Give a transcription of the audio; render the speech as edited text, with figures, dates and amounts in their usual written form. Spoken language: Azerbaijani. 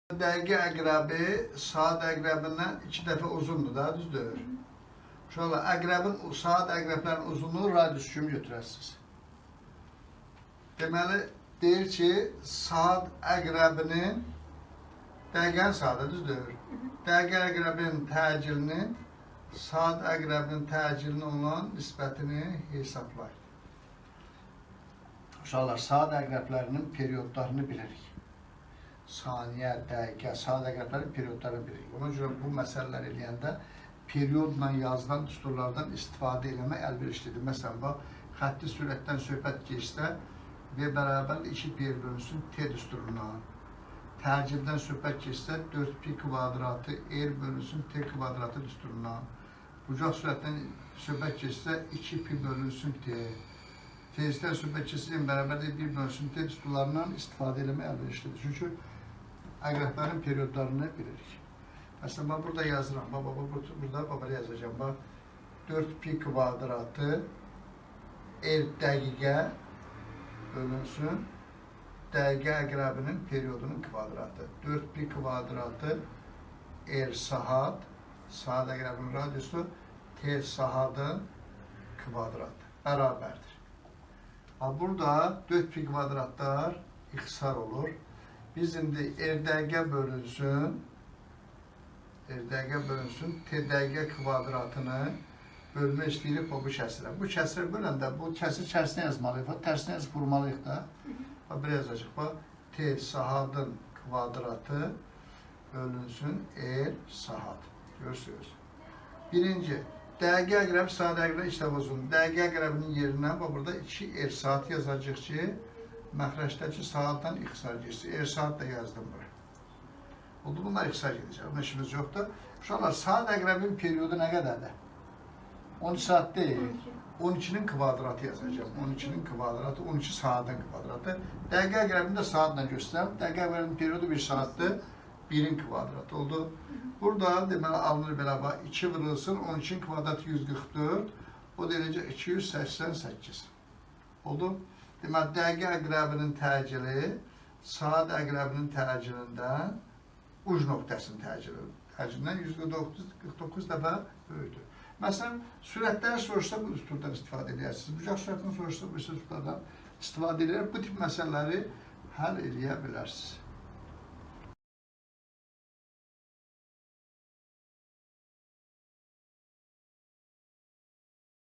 Dəqiqə əqrəbi saat əqrəbindən 2 dəfə uzundur da, düzdür? Uşaqlar, saat əqrəblərin uzunluğu radius kimi götürəsiniz. Deməli, deyir ki, saat əqrəbinin dəqiqənin saatı, düzdür? Dəqiqə əqrəbinin təcilinin saat əqrəbinin təcilinin olan nisbətini hesablayın. Uşaqlar, saat əqrəblərinin periodlarını bilirik. Saniyə, dəqiqə, saat əqrəblərinin periodlarını bilirik. Ona görə bu məsələlər eləyəndə periodla yazılan düsturlardan istifadə eləmək əlverişlidir. Məsələn, xətti sürətdən söhbət keçsə V bərabər 2P bölünsün T düsturundan. Təcildən söhbət keçsə 4Pi kvadratı R bölünsün T kvadratı düsturundan. Bucaq sürətdən söhbət keçsə 2Pi bölünsün T. Tezdən söhbət keçsə M bərabər 1 bölünsün T düsturlarından istifadə eləmək əlverişlidir. Çünki əqrəblərin periodlarını bilirik. Məsələn, burada yazıram. Burada yazacağım. 4Pi kvadratı R dəqiqə bölünsün dəqiqə əqrəbinin periodunun kvadratı. 4Pi kvadratı R saat, saat əqrəbinin radiusu T saatın kvadratı bərabərdir. Burada 4Pi kvadratlar ixtisar olur. Biz indi R dəqiqə bölünsün T dəqiqə kvadratını bölmək istəyirik bu kəsirə. Bu kəsirə böləndə bu kəsir içərisinə yazmalıyıq. Tərsinə yazıb vurmalıyıq da. Belə yazacaq. T saatın kvadratı bölünsün R saat. Görürsünüz. Birinci, dəqiqə əqrəbi saat əqrəbi iki dəfə uzun. Dəqiqə əqrəbinin yerinə burada 2R saat yazacaq ki, məxrəcdəki saatdan ixtisar geçsin. R saat da yazdım bura. Oldu, bunlar ixtisar gedəcək. Bunun işimiz yoxdur. Uşaqlar, saat əqrəbinin periodu nə qədərdir? 12 saat deyil. 12'nin kvadratı yazacağım. 12'nin kvadratı, 12 saatın kvadratı. Dəqiqə əqrəbini də saatla göstərəm. Dəqiqə əqrəbinin periodu 1 saatdır. 1'in kvadratı oldu. Burada deməli alınır belə bax. 2 vurulsun. 12'nin kvadratı 144. O derece 288. Oldu. Deməli, dəqiqə əqrəbinin təcili saat əqrəbinin təcilindən uc nöqtəsinin təcilindən 149 dəfə böyükdür. Məsələn, sürətləri soruşsa bu üsuldan istifadə edirsiniz. Bucaq sürətini soruşsa bu üsullardan istifadə edirlər. Bu tip məsələləri həll edə bilərsiniz.